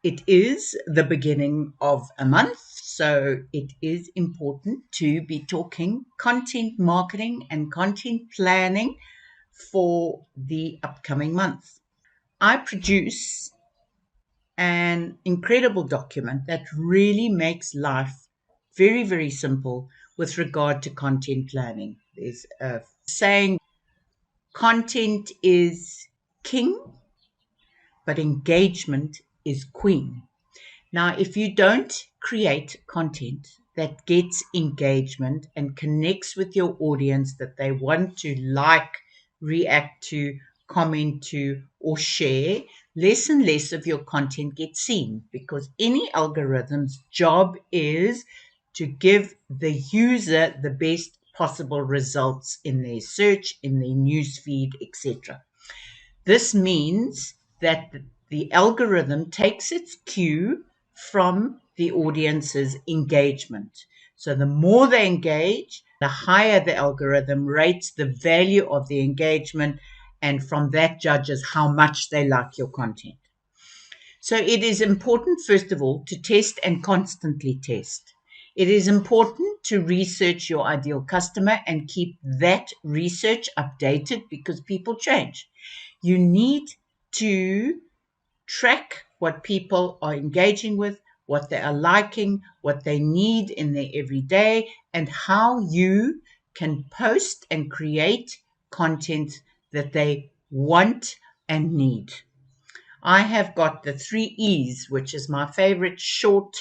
It is the beginning of a month, so it is important to be talking content marketing and content planning for the upcoming month. I produce an incredible document that really makes life very, very simple with regard to content planning. There's a saying, content is king, but engagement is queen. Now, if you don't create content that gets engagement and connects with your audience that they want to like, react to, comment to, or share, less and less of your content gets seen, because any algorithm's job is to give the user the best possible results in their search, in their newsfeed, etc. This means that the algorithm takes its cue from the audience's engagement. So the more they engage, the higher the algorithm rates the value of the engagement, and from that judges how much they like your content. So it is important, first of all, to test and constantly test. It is important to research your ideal customer and keep that research updated, because people change. You need to track what people are engaging with, what they are liking, what they need in their everyday, and how you can post and create content that they want and need. I have got the 3 E's, which is my favorite short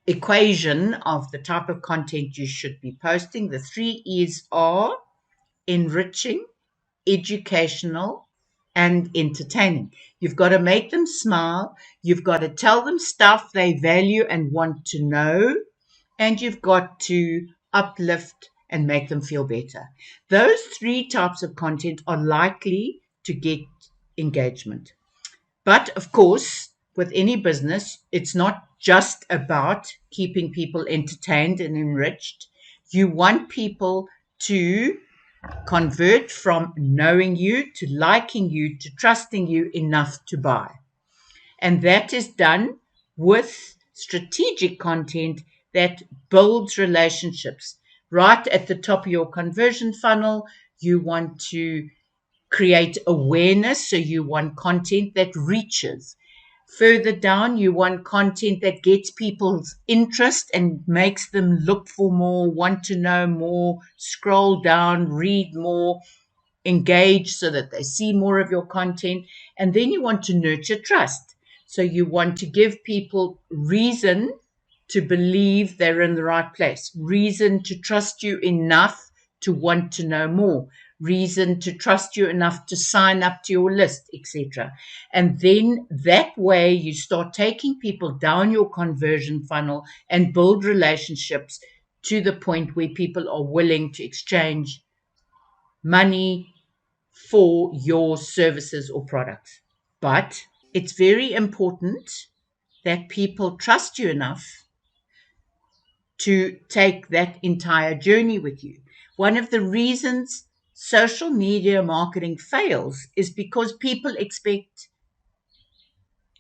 equation of the type of content you should be posting. The 3 E's are enriching, educational, and entertaining. You've got to make them smile. You've got to tell them stuff they value and want to know. And you've got to uplift and make them feel better. Those 3 types of content are likely to get engagement. But of course, with any business, it's not just about keeping people entertained and enriched. You want people to convert from knowing you to liking you to trusting you enough to buy. And that is done with strategic content that builds relationships. Right at the top of your conversion funnel, you want to create awareness, so you want content that reaches. Further down, you want content that gets people's interest and makes them look for more, want to know more, scroll down, read more, engage so that they see more of your content. And then you want to nurture trust. So you want to give people reason to believe they're in the right place, reason to trust you enough to want to know more, reason to trust you enough to sign up to your list, etc. And then that way you start taking people down your conversion funnel and build relationships to the point where people are willing to exchange money for your services or products. But it's very important that people trust you enough to take that entire journey with you. One of the reasons social media marketing fails is because people expect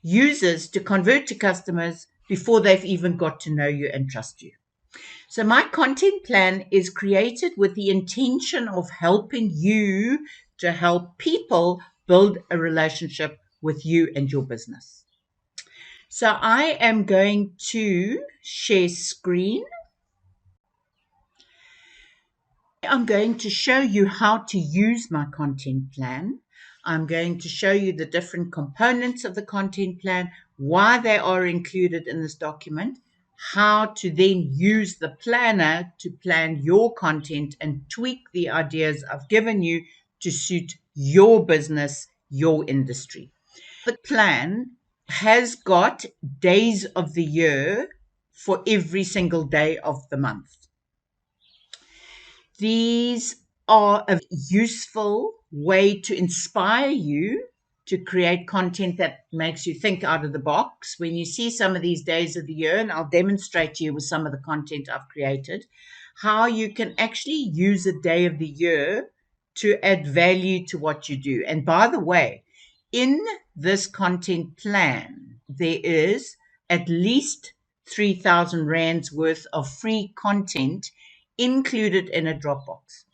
users to convert to customers before they've even got to know you and trust you. So my content plan is created with the intention of helping you to help people build a relationship with you and your business. So I am going to share screen. I'm going to show you how to use my content plan. I'm going to show you the different components of the content plan, why they are included in this document, how to then use the planner to plan your content and tweak the ideas I've given you to suit your business, your industry. The plan has got days of the year for every single day of the month. These are a useful way to inspire you to create content that makes you think out of the box. When you see some of these days of the year, and I'll demonstrate to you with some of the content I've created, how you can actually use a day of the year to add value to what you do. And by the way, in this content plan, there is at least 3,000 rands worth of free content included in a Dropbox.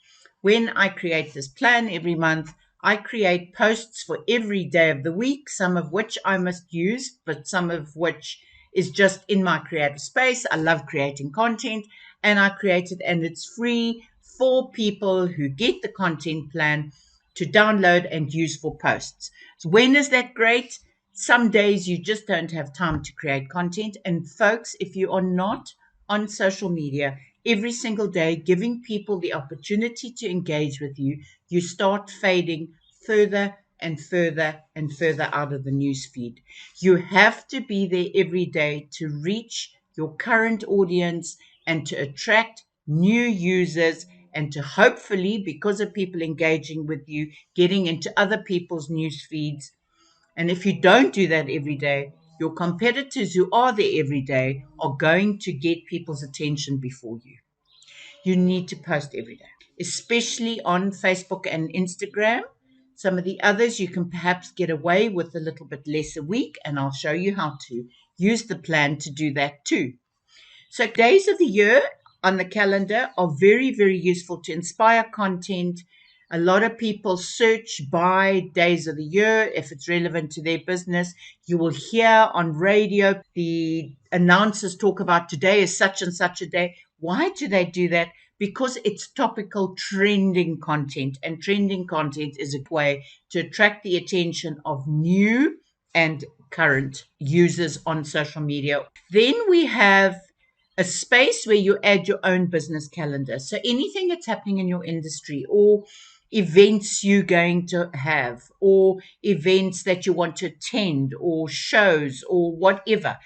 When I create this plan every month, I create posts for every day of the week, some of which I must use, but some of which is just in my creative space. I love creating content, and I create it, and it's free for people who get the content plan to download and use for posts. So when is that great? Some days you just don't have time to create content. And folks, if you are not on social media every single day, giving people the opportunity to engage with you, you start fading further and further and further out of the newsfeed. You have to be there every day to reach your current audience and to attract new users and to hopefully, because of people engaging with you, getting into other people's news feeds. And if you don't do that every day, your competitors who are there every day are going to get people's attention before you. You need to post every day, especially on Facebook and Instagram. Some of the others you can perhaps get away with a little bit less a week, and I'll show you how to use the plan to do that too. So, days of the year on the calendar are very, very useful to inspire content. A lot of people search by days of the year if it's relevant to their business. You will hear on radio the announcers talk about today is such and such a day. Why do they do that? Because it's topical trending content, and trending content is a way to attract the attention of new and current users on social media. Then we have a space where you add your own business calendar. So anything that's happening in your industry, or events you're going to have, or events that you want to attend, or shows, or whatever,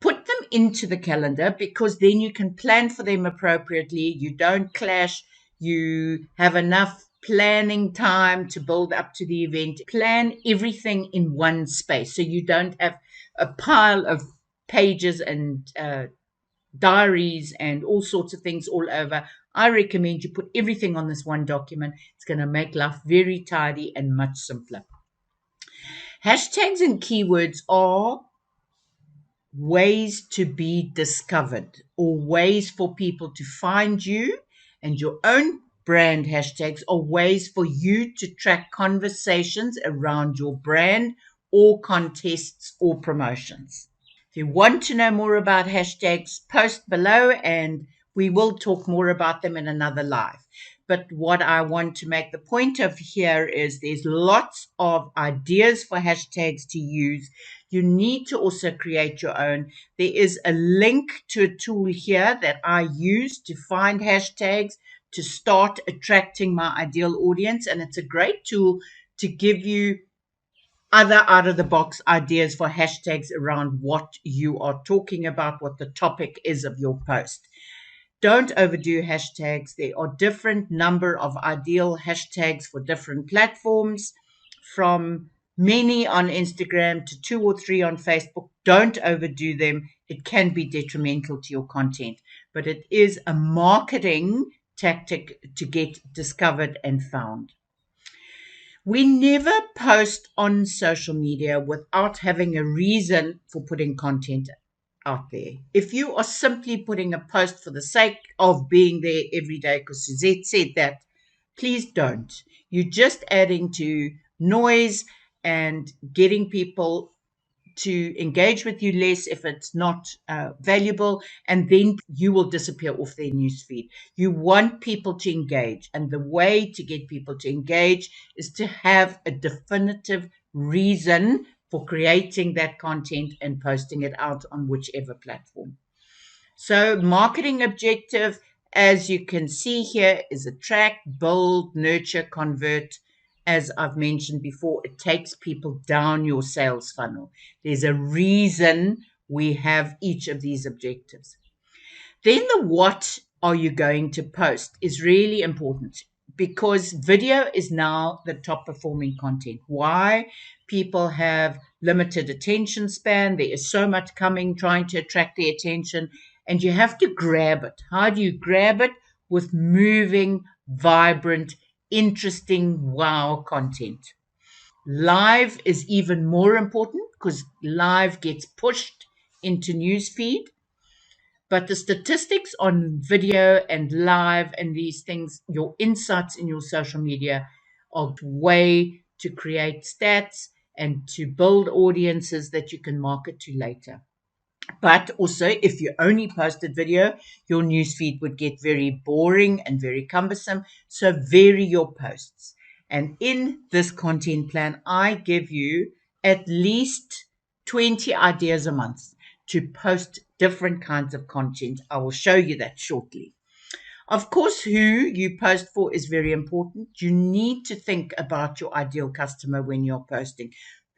put them into the calendar, because then you can plan for them appropriately. You don't clash. You have enough planning time to build up to the event. Plan everything in one space so you don't have a pile of pages and diaries and all sorts of things all over. I recommend you put everything on this one document. It's going to make life very tidy and much simpler. Hashtags and keywords are ways to be discovered, or ways for people to find you, and your own brand hashtags are ways for you to track conversations around your brand or contests or promotions. If you want to know more about hashtags, post below and we will talk more about them in another live. But what I want to make the point of here is there's lots of ideas for hashtags to use. You need to also create your own. There is a link to a tool here that I use to find hashtags to start attracting my ideal audience. And it's a great tool to give you other out of the box ideas for hashtags around what you are talking about, what the topic is of your post. Don't overdo hashtags. There are different number of ideal hashtags for different platforms, from many on Instagram to 2 or 3 on Facebook. Don't overdo them. It can be detrimental to your content, but it is a marketing tactic to get discovered and found. We never post on social media without having a reason for putting content out there. If you are simply putting a post for the sake of being there every day because Suzette said that, please don't. You're just adding to noise and getting people to engage with you less if it's not valuable, and then you will disappear off their newsfeed. You want people to engage, and the way to get people to engage is to have a definitive reason for creating that content and posting it out on whichever platform. So, marketing objective, as you can see here, is attract, build, nurture, convert. As I've mentioned before, it takes people down your sales funnel. There's a reason we have each of these objectives. Then the what are you going to post is really important, because video is now the top performing content. Why? People have limited attention span. There is so much coming trying to attract their attention, and you have to grab it. How do you grab it? With moving, vibrant, interesting, wow content. Live is even more important because live gets pushed into newsfeed, but the statistics on video and live and these things, your insights in your social media, are a way to create stats and to build audiences that you can market to later. But also, if you only posted video, your newsfeed would get very boring and very cumbersome. So vary your posts. And in this content plan, I give you at least 20 ideas a month to post different kinds of content. I will show you that shortly. Of course, who you post for is very important. You need to think about your ideal customer when you're posting.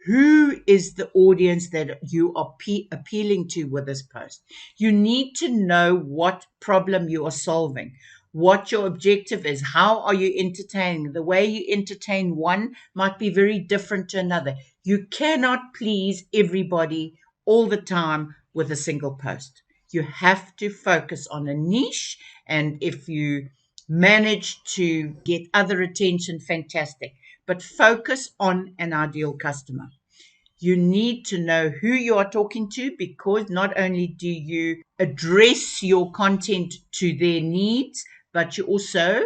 Who is the audience that you are appealing to with this post? You need to know what problem you are solving, what your objective is, how are you entertaining. The way you entertain one might be very different to another. You cannot please everybody all the time with a single post. You have to focus on a niche, and if you manage to get other attention, fantastic. But focus on an ideal customer. You need to know who you are talking to, because not only do you address your content to their needs, but you also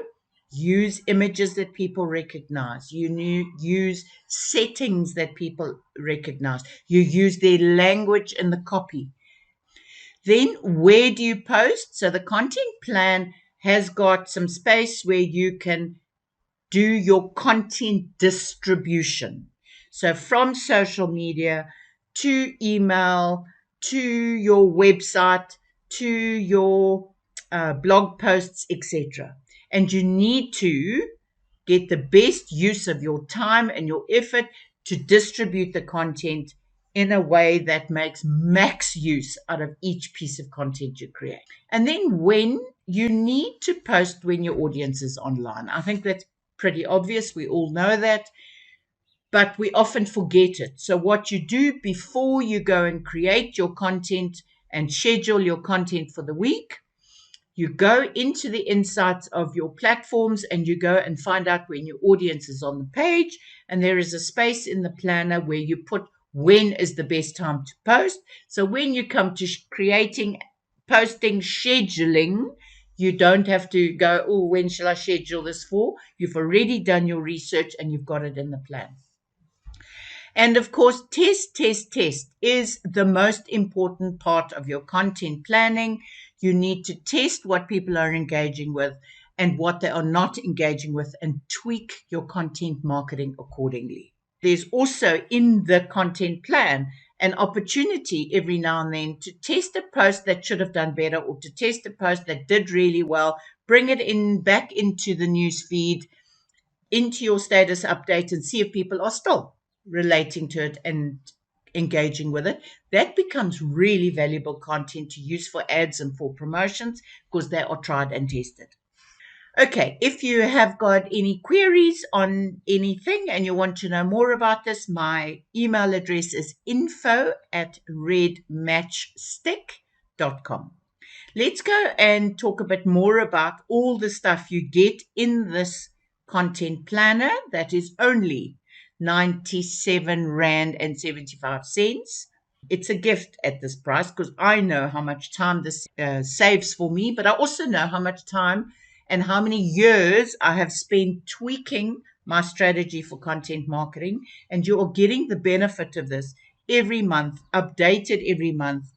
use images that people recognize. You use settings that people recognize. You use their language in the copy. Then where do you post? So the content plan has got some space where you can do your content distribution. So from social media to email, to your website, to your blog posts, etc. And you need to get the best use of your time and your effort to distribute the content in a way that makes max use out of each piece of content you create. And then when you need to post when your audience is online. I think that's pretty obvious. We all know that, but we often forget it. So what you do before you go and create your content and schedule your content for the week, you go into the insights of your platforms and you go and find out when your audience is on the page. And there is a space in the planner where you put when is the best time to post. So when you come to creating, posting, scheduling, you don't have to go, oh, when shall I schedule this for? You've already done your research and you've got it in the plan. And of course, test is the most important part of your content planning. You need to test what people are engaging with and what they are not engaging with, and tweak your content marketing accordingly. There's also in the content plan an opportunity every now and then to test a post that should have done better, or to test a post that did really well, bring it in back into the news feed, into your status update, and see if people are still relating to it and engaging with it. That becomes really valuable content to use for ads and for promotions, because they are tried and tested. Okay, if you have got any queries on anything and you want to know more about this, my email address is info@redmatchstick.com. Let's go and talk a bit more about all the stuff you get in this content planner that is only 97 Rand and 75 cents. It's a gift at this price, because I know how much time this saves for me, but I also know how much time and how many years I have spent tweaking my strategy for content marketing. And you are getting the benefit of this every month, updated every month.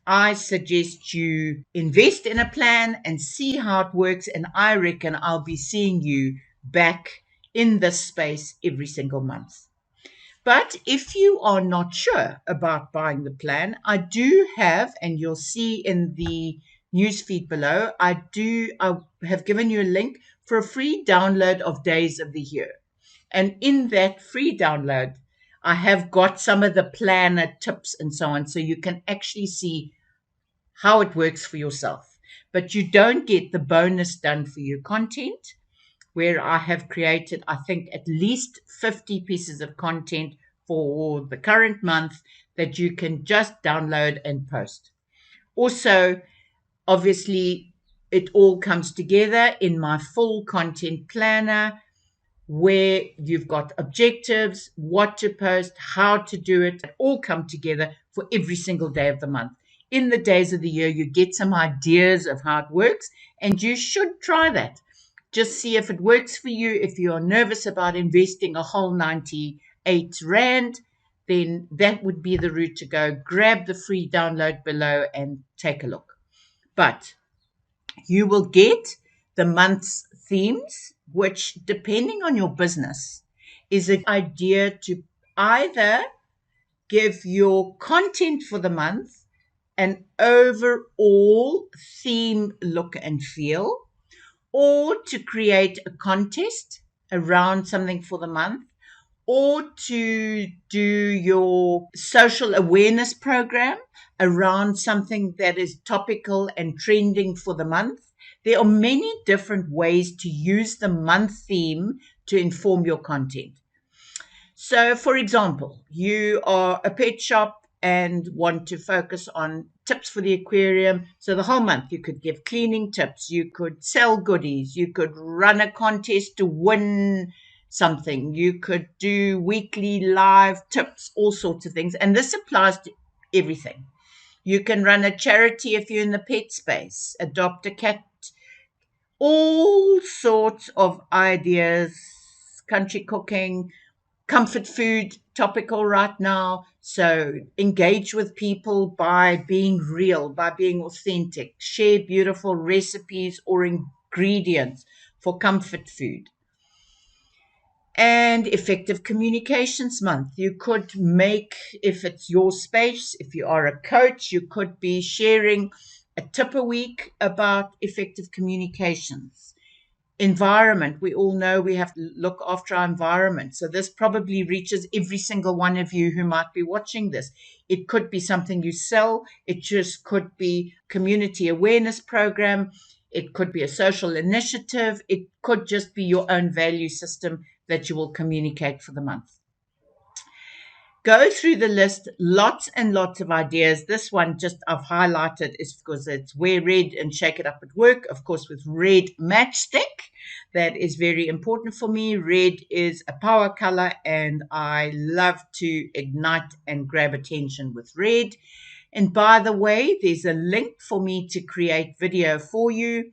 I suggest you invest in a plan and see how it works. And I reckon I'll be seeing you back in this space every single month. But if you are not sure about buying the plan, I do have, and you'll see in the newsfeed below, I have given you a link for a free download of Days of the Year. And in that free download, I have got some of the planner tips and so on, so you can actually see how it works for yourself. But you don't get the bonus done for you content, where I have created, I think, at least 50 pieces of content for the current month that you can just download and post. Also, obviously, it all comes together in my full content planner, where you've got objectives, what to post, how to do it, all come together for every single day of the month. In the days of the year, you get some ideas of how it works, and you should try that. Just see if it works for you. If you are nervous about investing a whole 98 Rand, then that would be the route to go. Grab the free download below and take a look. But you will get the month's themes, which, depending on your business, is an idea to either give your content for the month an overall theme, look, and feel, or to create a contest around something for the month, or to do your social awareness program around something that is topical and trending for the month. There are many different ways to use the month theme to inform your content. So, for example, you are a pet shop and want to focus on tips for the aquarium. So the whole month you could give cleaning tips, you could sell goodies, you could run a contest to win something, you could do weekly live tips, all sorts of things. And this applies to everything. You can run a charity if you're in the pet space, adopt a cat, all sorts of ideas, country cooking, comfort food, topical right now. So engage with people by being real, by being authentic. Share beautiful recipes or ingredients for comfort food. And effective communications month. You could make, if it's your space, if you are a coach, you could be sharing a tip a week about effective communications. Environment. We all know we have to look after our environment. So this probably reaches every single one of you who might be watching this. It could be something you sell. It just could be community awareness program. It could be a social initiative. It could just be your own value system that you will communicate for the month. Go through the list, lots and lots of ideas. This one just I've highlighted is because it's Wear Red and Shake It Up at Work, of course, with RedMatchstick. That is very important for me. Red is a power color, and I love to ignite and grab attention with red. And by the way, there's a link for me to create video for you.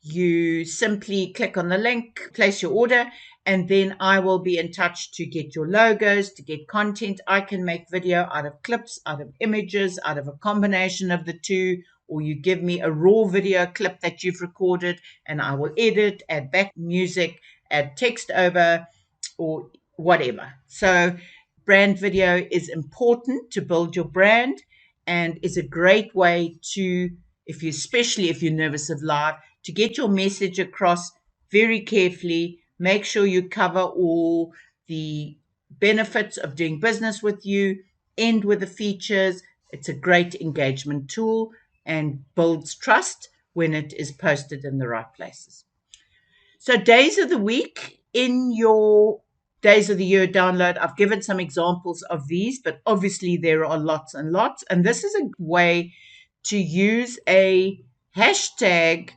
You simply click on the link, place your order, and then I will be in touch to get your logos, to get content. I can make video out of clips, out of images, out of a combination of the two, or you give me a raw video clip that you've recorded and I will edit, add back music, add text over, or whatever. So brand video is important to build your brand and is a great way to, especially if you're nervous of live, to get your message across very carefully. Make sure you cover all the benefits of doing business with you, end with the features. It's a great engagement tool and builds trust when it is posted in the right places. So days of the week in your days of the year download, I've given some examples of these, but obviously there are lots and lots. And this is a way to use a hashtag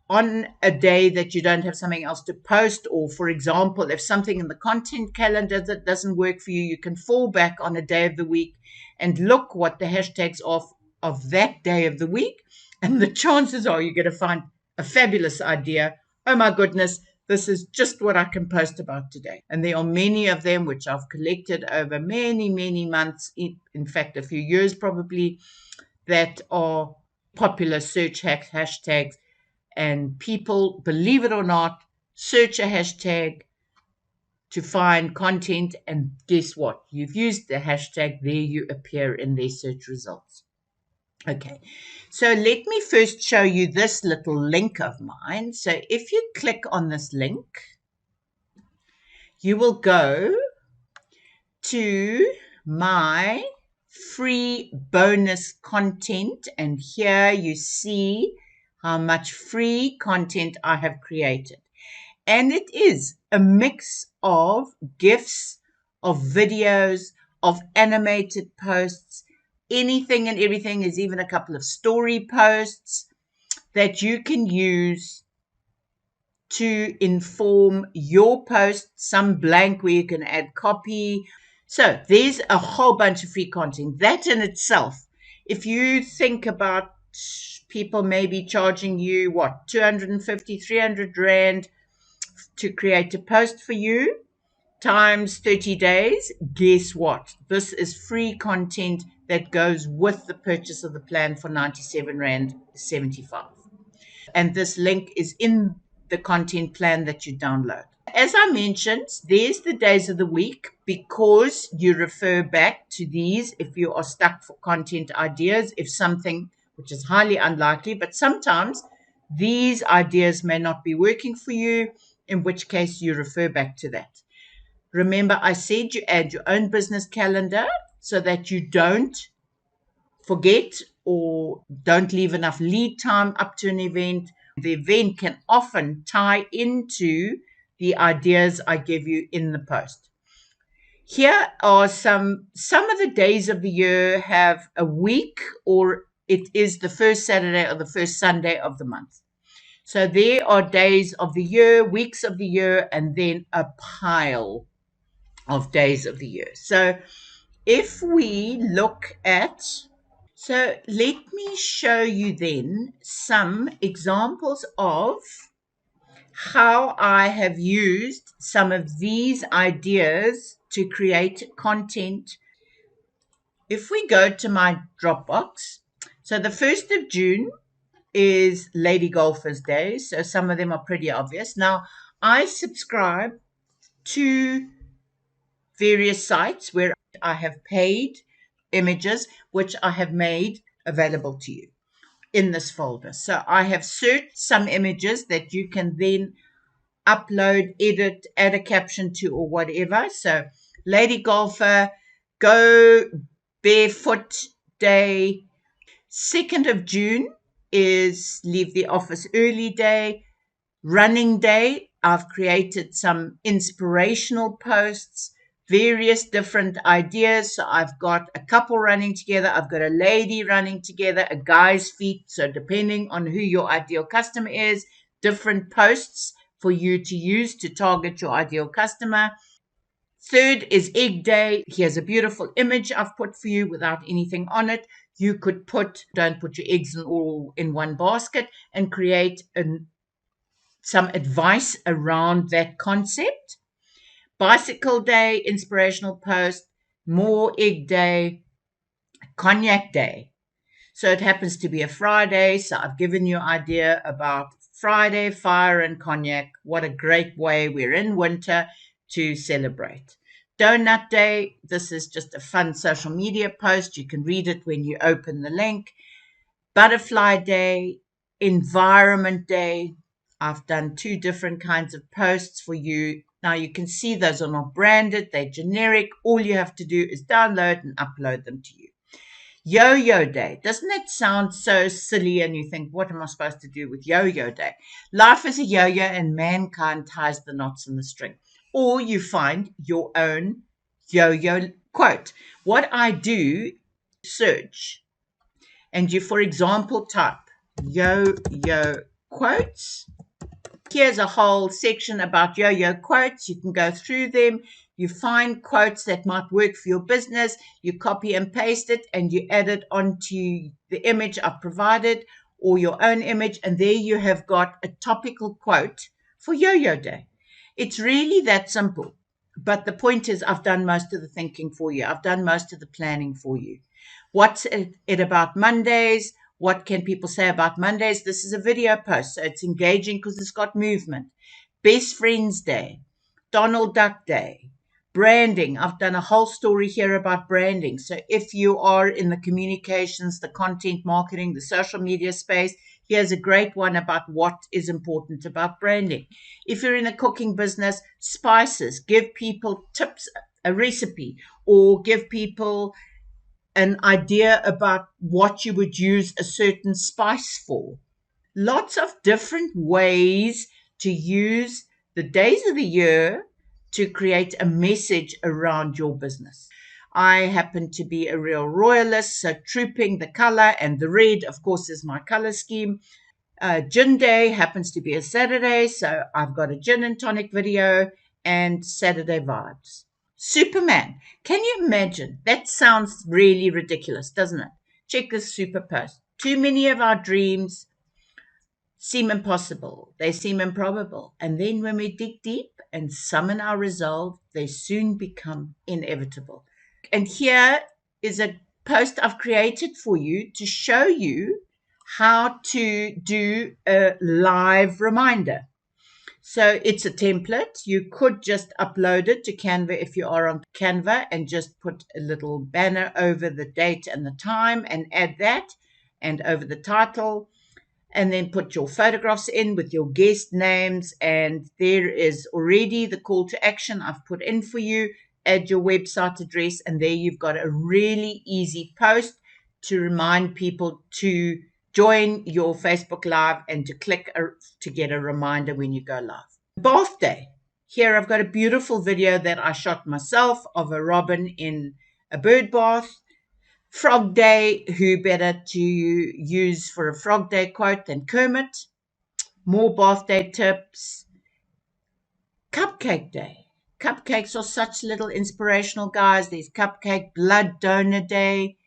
on a day that you don't have something else to post, or for example, if something in the content calendar that doesn't work for you, you can fall back on a day of the week and look what the hashtags of that day of the week, and the chances are you're going to find a fabulous idea. Oh my goodness, this is just what I can post about today. And there are many of them which I've collected over many, many months, in fact a few years probably, that are popular search hashtags. And people, believe it or not, search a hashtag to find content. And guess what? You've used the hashtag, there you appear in their search results. Okay, so let me first show you this little link of mine. So if you click on this link, you will go to my free bonus content. And here you see how much free content I have created. And it is a mix of gifs, of videos, of animated posts, anything and everything. Is even a couple of story posts that you can use to inform your post, some blank where you can add copy. So there's a whole bunch of free content. That in itself, if you think about people maybe charging you, what, 250, 300 Rand to create a post for you times 30 days, guess what? This is free content that goes with the purchase of the plan for 97 Rand 75. And this link is in the content plan that you download. As I mentioned, there's the days of the week because you refer back to these if you are stuck for content ideas, if something, which is highly unlikely, but sometimes these ideas may not be working for you, in which case you refer back to that. Remember, I said you add your own business calendar so that you don't forget or don't leave enough lead time up to an event. The event can often tie into the ideas I give you in the post. Here are some of the days of the year have a week, or it is the first Saturday or the first Sunday of the month. So there are days of the year, weeks of the year, and then a pile of days of the year. So if we look at, so let me show you then some examples of how I have used some of these ideas to create content. If we go to my Dropbox, so the 1st of June is Lady Golfers Day, so some of them are pretty obvious. Now, I subscribe to various sites where I have paid images, which I have made available to you in this folder. So I have searched some images that you can then upload, edit, add a caption to, or whatever. So Lady Golfer, Go Barefoot Day. 2nd of June is Leave the Office Early Day. Running Day, I've created some inspirational posts, various different ideas. So I've got a couple running together, I've got a lady running together, a guy's feet. So depending on who your ideal customer is, different posts for you to use to target your ideal customer. 3rd is Egg Day. Here's a beautiful image I've put for you without anything on it. You could don't put your eggs all in one basket, and create some advice around that concept. Bicycle Day, inspirational post. More Egg Day. Cognac Day. So it happens to be a Friday, so I've given you an idea about Friday, fire and cognac. What a great way, we're in winter, to celebrate. Donut Day, this is just a fun social media post. You can read it when you open the link. Butterfly Day, Environment Day. I've done 2 different kinds of posts for you. Now you can see those are not branded, they're generic. All you have to do is download and upload them to you. Yo-Yo Day. Doesn't that sound so silly? And you think, what am I supposed to do with Yo-Yo Day? Life is a yo-yo and mankind ties the knots in the string. Or you find your own yo-yo quote. What I do, search, and you, for example, type yo-yo quotes. Here's a whole section about yo-yo quotes. You can go through them. You find quotes that might work for your business. You copy and paste it, and you add it onto the image I've provided, or your own image, and there you have got a topical quote for Yo-Yo Day. It's really that simple. But the point is, I've done most of the thinking for you. I've done most of the planning for you. What's it about Mondays? What can people say about Mondays? This is a video post, so it's engaging because it's got movement. Best Friends Day, Donald Duck Day, branding. I've done a whole story here about branding. So if you are in the communications, the content marketing, the social media space, here's a great one about what is important about branding. If you're in a cooking business, spices, give people tips, a recipe, or give people an idea about what you would use a certain spice for. Lots of different ways to use the days of the year to create a message around your business. I happen to be a real royalist, so trooping the color, and the red, of course, is my color scheme. Gin Day happens to be a Saturday, so I've got a gin and tonic video and Saturday vibes. Superman. Can you imagine? That sounds really ridiculous, doesn't it? Check this super post. Too many of our dreams seem impossible. They seem improbable. And then when we dig deep and summon our resolve, they soon become inevitable. And here is a post I've created for you to show you how to do a live reminder. So it's a template. You could just upload it to Canva if you are on Canva and just put a little banner over the date and the time and add that, and over the title, and then put your photographs in with your guest names. And there is already the call to action I've put in for you. Add your website address, and there you've got a really easy post to remind people to join your Facebook Live and to click to get a reminder when you go live. Bath day. Here I've got a beautiful video that I shot myself of a robin in a bird bath. Frog day, who better to use for a frog day quote than Kermit? More bath day tips. Cupcake day. Cupcakes are such little inspirational guys. There's cupcake blood donor day.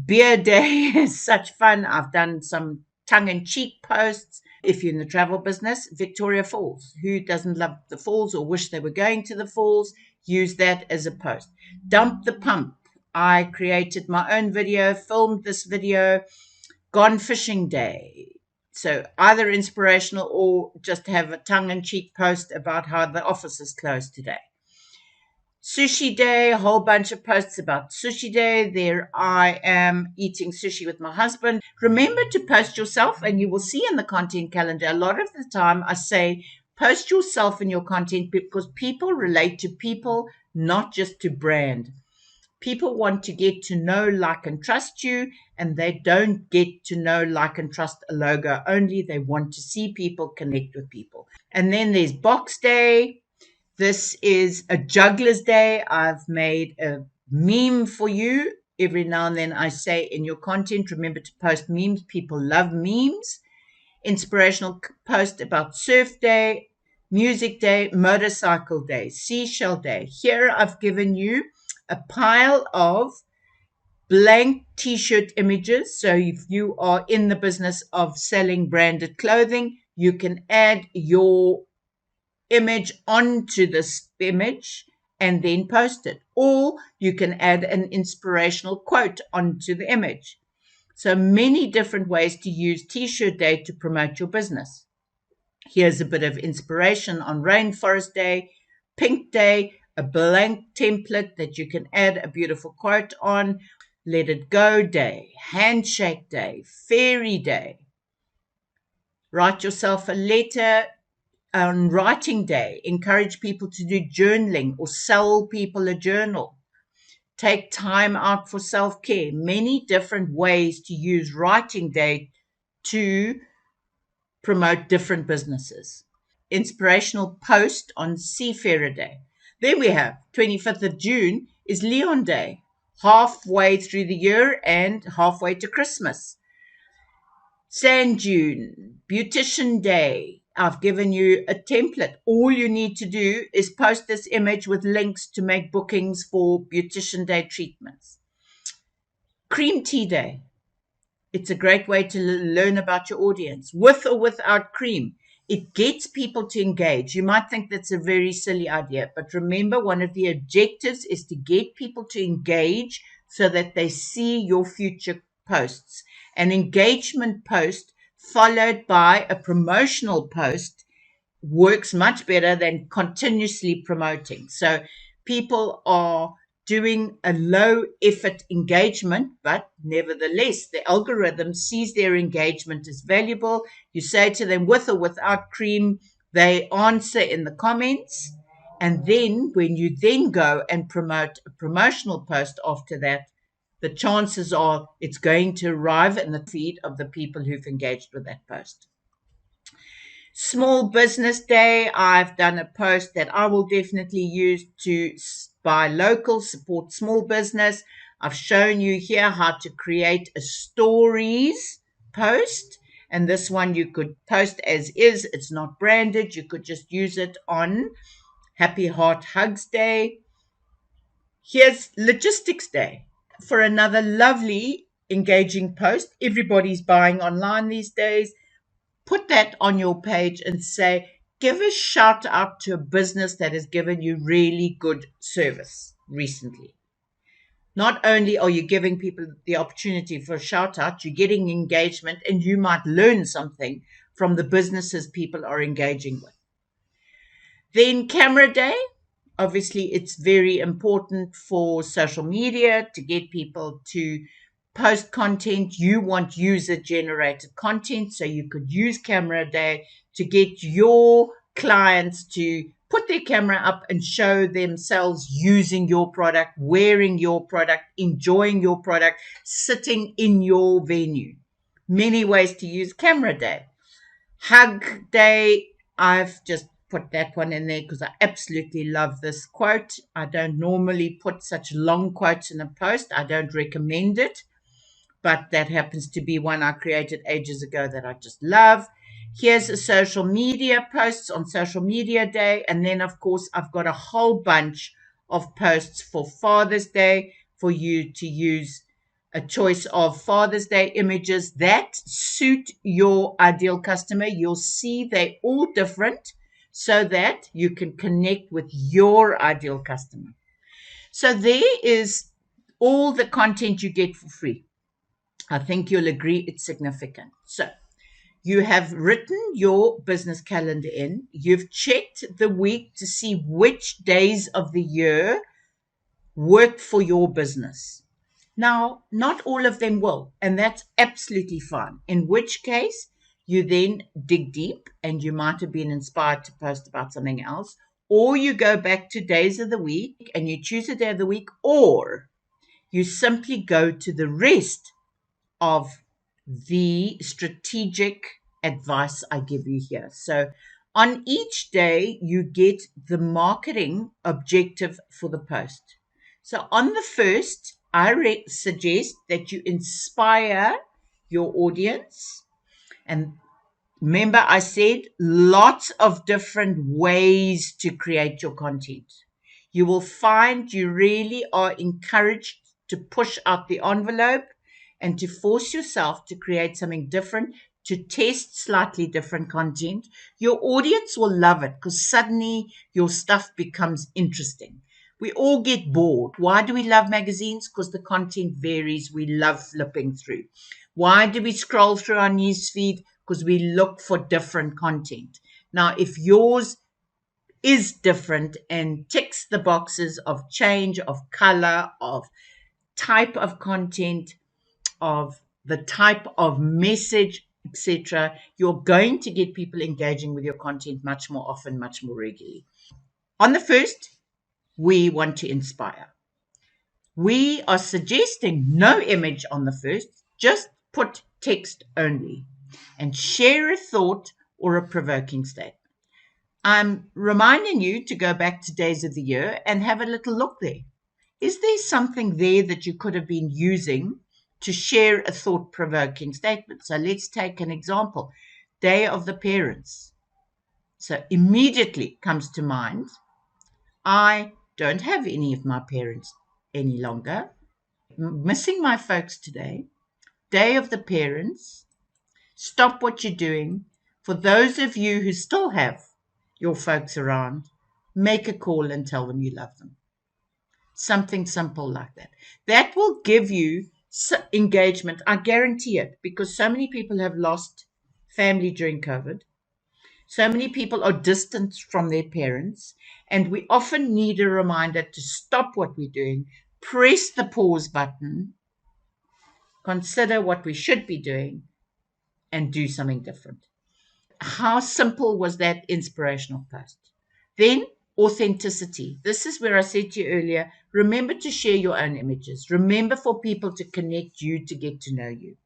Beer day is such fun. I've done some tongue-in-cheek posts. If you're in the travel business, Victoria Falls. Who doesn't love the falls or wish they were going to the falls? Use that as a post. Dump the pump. I created my own video, filmed this video. Gone fishing day. So either inspirational or just have a tongue-in-cheek post about how the office is closed today. Sushi day, a whole bunch of posts about sushi day. There I am eating sushi with my husband. Remember to post yourself, and you will see in the content calendar, a lot of the time I say post yourself in your content because people relate to people, not just to brand. People want to get to know, like, and trust you, and they don't get to know, like, and trust a logo only. They want to see people, connect with people. And then there's box day. This is a juggler's day. I've made a meme for you. Every now and then I say in your content, remember to post memes. People love memes. Inspirational post about surf day, music day, motorcycle day, seashell day. Here I've given you a pile of blank t-shirt images. So if you are in the business of selling branded clothing, you can add your image onto this image and then post it. Or you can add an inspirational quote onto the image. So many different ways to use T-shirt day to promote your business. Here's a bit of inspiration on Rainforest Day, Pink Day, a blank template that you can add a beautiful quote on, Let It Go Day, Handshake Day, Fairy Day. Write yourself a letter on Writing Day. Encourage people to do journaling or sell people a journal. Take time out for self-care. Many different ways to use Writing Day to promote different businesses. Inspirational post on Seafarer Day. There we have 25th of June is Leon Day, halfway through the year and halfway to Christmas. Sand Dune, Beautician Day. I've given you a template. All you need to do is post this image with links to make bookings for Beautician Day treatments. Cream Tea Day. It's a great way to learn about your audience, with or without cream. It gets people to engage. You might think that's a very silly idea, but remember, one of the objectives is to get people to engage so that they see your future posts. An engagement post followed by a promotional post works much better than continuously promoting. So people are doing a low effort engagement, but nevertheless, the algorithm sees their engagement as valuable. You say to them with or without cream, they answer in the comments. And then when you then go and promote a promotional post after that, the chances are it's going to arrive in the feed of the people who've engaged with that post. Small Business Day, I've done a post that I will definitely use to buy local, support small business. I've shown you here how to create a stories post. And this one you could post as is. It's not branded. You could just use it on Happy Heart Hugs Day. Here's Logistics Day for another lovely, engaging post. Everybody's buying online these days. Put that on your page and say, give a shout out to a business that has given you really good service recently. Not only are you giving people the opportunity for a shout out, you're getting engagement and you might learn something from the businesses people are engaging with. Then Camera Day. Obviously, it's very important for social media to get people to post content. You want user generated content, so you could use Camera Day to get your clients to put their camera up and show themselves using your product, wearing your product, enjoying your product, sitting in your venue. Many ways to use Camera Day. Hug Day, I've just put that one in there because I absolutely love this quote. I don't normally put such long quotes in a post. I don't recommend it, but that happens to be one I created ages ago that I just love. Here's a social media posts on Social Media Day. And then, of course, I've got a whole bunch of posts for Father's Day for you to use a choice of Father's Day images that suit your ideal customer. You'll see they're all different so that you can connect with your ideal customer. So there is all the content you get for free. I think you'll agree it's significant. So you have written your business calendar in. You've checked the week to see which days of the year work for your business. Now, not all of them will, and that's absolutely fine. In which case, you then dig deep and you might have been inspired to post about something else, or you go back to days of the week and you choose a day of the week, or you simply go to the rest of the strategic advice I give you here. So, on each day, you get the marketing objective for the post. So, on the first, I suggest that you inspire your audience. And remember, I said lots of different ways to create your content. You will find you really are encouraged to push out the envelope and to force yourself to create something different, to test slightly different content. Your audience will love it because suddenly your stuff becomes interesting. We all get bored. Why do we love magazines? Because the content varies. We love flipping through. Why do we scroll through our newsfeed? Because we look for different content. Now, if yours is different and ticks the boxes of change, of color, of type of content, of the type of message, etc., you're going to get people engaging with your content much more often, much more regularly. On the first, we want to inspire. We are suggesting no image on the first, just put text only and share a thought or a provoking statement. I'm reminding you to go back to days of the year and have a little look there. Is there something there that you could have been using to share a thought-provoking statement? So let's take an example. Day of the Parents. So immediately comes to mind, I don't have any of my parents any longer. Missing my folks today. Day of the Parents. Stop what you're doing. For those of you who still have your folks around, make a call and tell them you love them. Something simple like that. That will give you engagement. I guarantee it, because so many people have lost family during COVID. So many people are distant from their parents, and we often need a reminder to stop what we're doing, press the pause button, consider what we should be doing, and do something different. How simple was that inspirational post? Then authenticity. This is where I said to you earlier, remember to share your own images. Remember for people to connect you, to get to know you.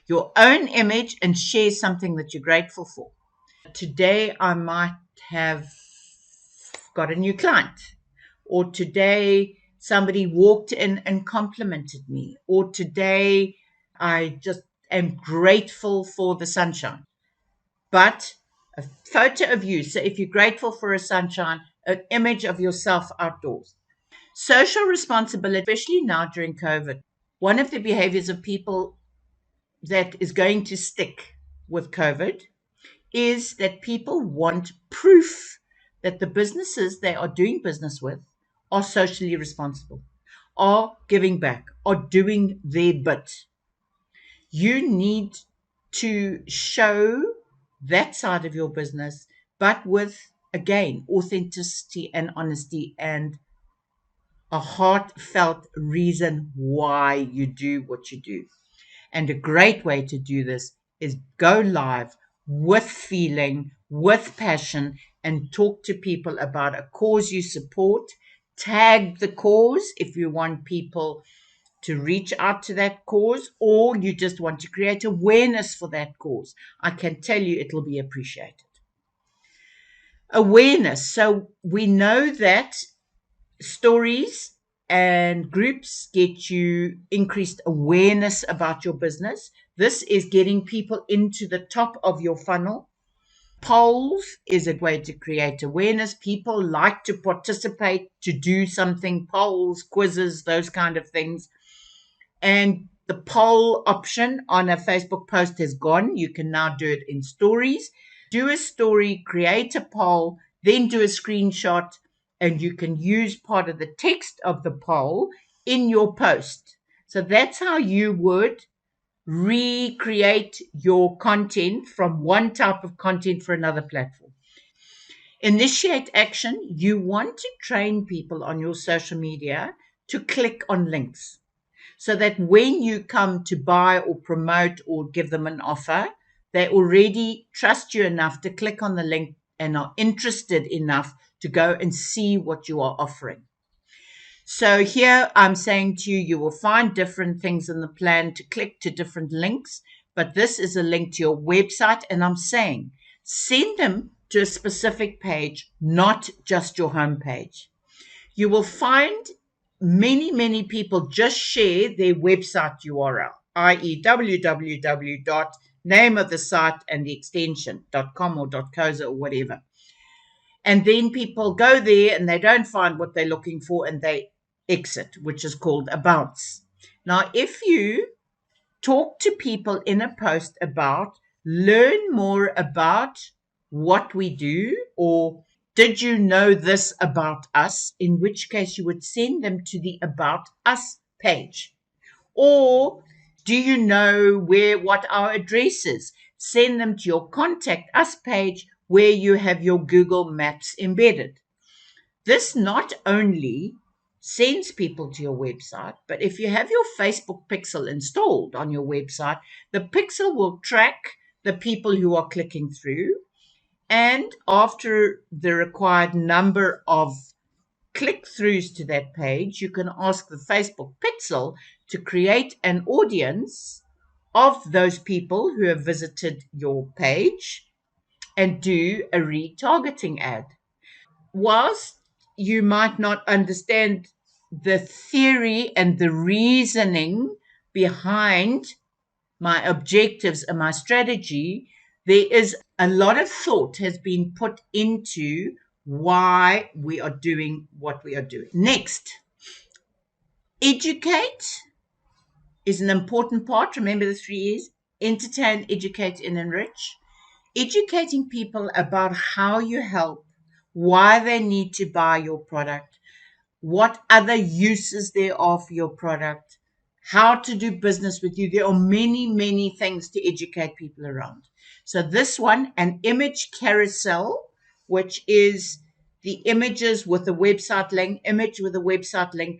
Your own image, and share something that you're grateful for. Today I might have got a new client, or today somebody walked in and complimented me, or today I just am grateful for the sunshine. But a photo of you. So if you're grateful for a sunshine, an image of yourself outdoors. Social responsibility, especially now during COVID. One of the behaviors of people that is going to stick with COVID is that people want proof that the businesses they are doing business with are socially responsible, are giving back, are doing their bit. You need to show that side of your business, but with, again, authenticity and honesty and a heartfelt reason why you do what you do. And a great way to do this is go live with feeling, with passion, and talk to people about a cause you support. Tag the cause if you want people to reach out to that cause, or you just want to create awareness for that cause. I can tell you it'll be appreciated. Awareness. So we know that stories and groups get you increased awareness about your business. This is getting people into the top of your funnel. Polls is a way to create awareness. People like to participate, to do something, polls, quizzes, those kind of things. And the poll option on a Facebook post has gone. You can now do it in stories. Do a story, create a poll, then do a screenshot, and you can use part of the text of the poll in your post. So that's how you would recreate your content from one type of content for another platform. Initiate action. You want to train people on your social media to click on links so that when you come to buy or promote or give them an offer, they already trust you enough to click on the link and are interested enough to go and see what you are offering. So here I'm saying to you, you will find different things in the plan to click to different links, but this is a link to your website. And I'm saying send them to a specific page, not just your homepage. You will find many people just share their website URL, i.e. www. Name of the site and the extension.com or .coza or whatever. And then people go there and they don't find what they're looking for and they exit, which is called a bounce. Now, if you talk to people in a post about, learn more about what we do, or did you know this about us? In which case you would send them to the About Us page. Or do you know what our address is? Send them to your Contact Us page where you have your Google Maps embedded. This not only sends people to your website, but if you have your Facebook pixel installed on your website, the pixel will track the people who are clicking through. And after the required number of click-throughs to that page, you can ask the Facebook pixel to create an audience of those people who have visited your page and do a retargeting ad. Whilst you might not understand the theory and the reasoning behind my objectives and my strategy, there is a lot of thought has been put into why we are doing what we are doing. Next, educate is an important part. Remember the 3 E's: entertain, educate, and enrich. Educating people about how you help, why they need to buy your product, what other uses there are for your product, how to do business with you. There are many things to educate people around. So this one, an image carousel, which is the images with the website link, image with a website link,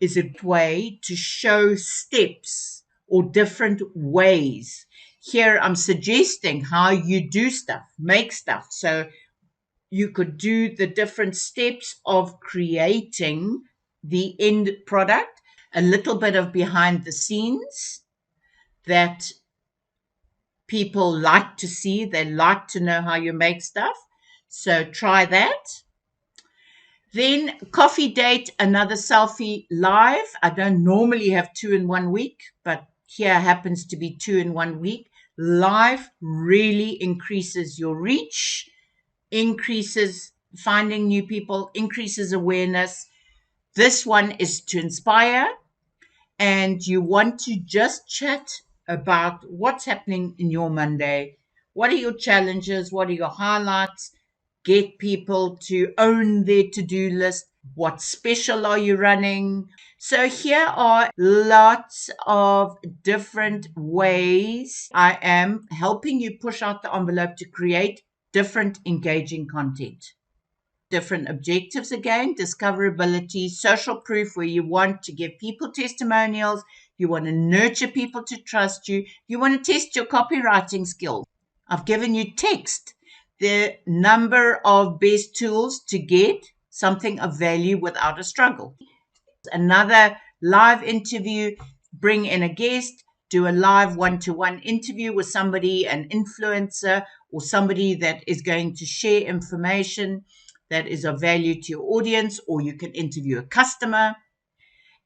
is a way to show steps or different ways. Here I'm suggesting how you do stuff, make stuff. So you could do the different steps of creating the end product, a little bit of behind the scenes that people like to see. They like to know how you make stuff. So try that. Then coffee date, another selfie live. I don't normally have 2 in 1 week, but here happens to be 2 in 1 week. Live really increases your reach, increases finding new people, increases awareness. This one is to inspire, and you want to just chat about what's happening in your Monday. What are your challenges? What are your highlights? Get people to own their to-do list. What special are you running? So here are lots of different ways I am helping you push out the envelope to create different engaging content. Different objectives again, discoverability, social proof, where you want to give people testimonials, you want to nurture people to trust you, you want to test your copywriting skills. I've given you text, the number of best tools to get something of value without a struggle. Another live interview, bring in a guest, do a live one-to-one interview with somebody, an influencer or somebody that is going to share information that is of value to your audience, or you can interview a customer.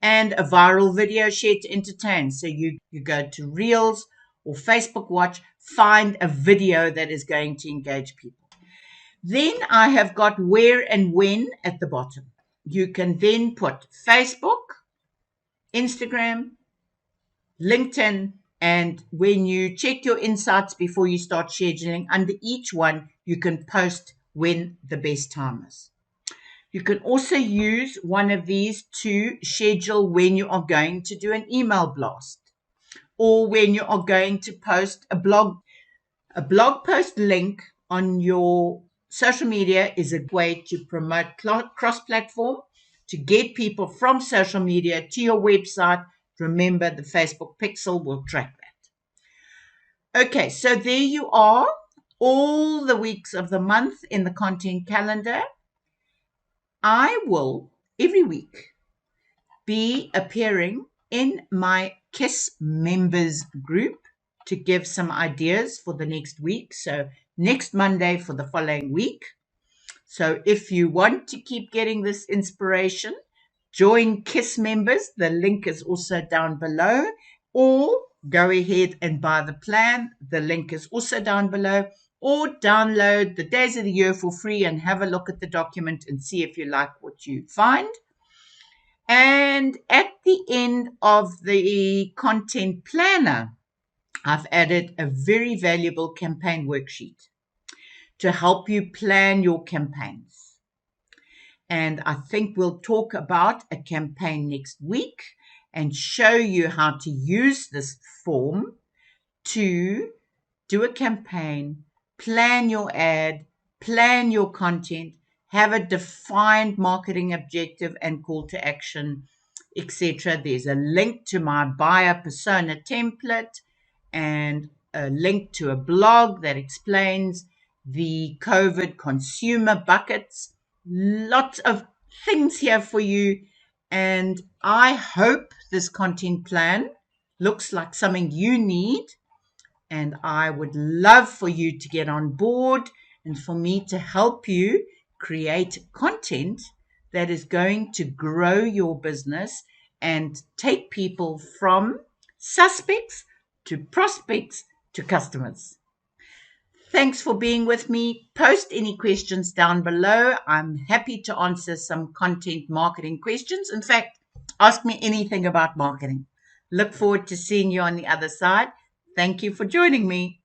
And a viral video shared to entertain. So you go to Reels or Facebook Watch, find a video that is going to engage people. Then I have got where and when at the bottom. You can then put Facebook, Instagram, LinkedIn, and when you check your insights before you start scheduling, under each one, you can post when the best time is. You can also use one of these to schedule when you are going to do an email blast or when you are going to post a blog. A blog post link on your social media is a way to promote cross-platform, to get people from social media to your website. Remember, the Facebook pixel will track that. Okay, so there you are, all the weeks of the month in the content calendar. I will, every week, be appearing in my KISS members group to give some ideas for the next week. So next Monday for the following week. So if you want to keep getting this inspiration, join KISS members. The link is also down below, or go ahead and buy the plan. The link is also down below, or download the days of the year for free and have a look at the document and see if you like what you find. And at the end of the content planner, I've added a very valuable campaign worksheet to help you plan your campaigns. And I think we'll talk about a campaign next week and show you how to use this form to do a campaign, plan your ad, plan your content, have a defined marketing objective and call to action, etc. There's a link to my buyer persona template and a link to a blog that explains the COVID consumer buckets. Lots of things here for you, and I hope this content plan looks like something you need, and I would love for you to get on board and for me to help you create content that is going to grow your business and take people from suspects to prospects to customers. Thanks for being with me. Post any questions down below. I'm happy to answer some content marketing questions. In fact, ask me anything about marketing. Look forward to seeing you on the other side. Thank you for joining me.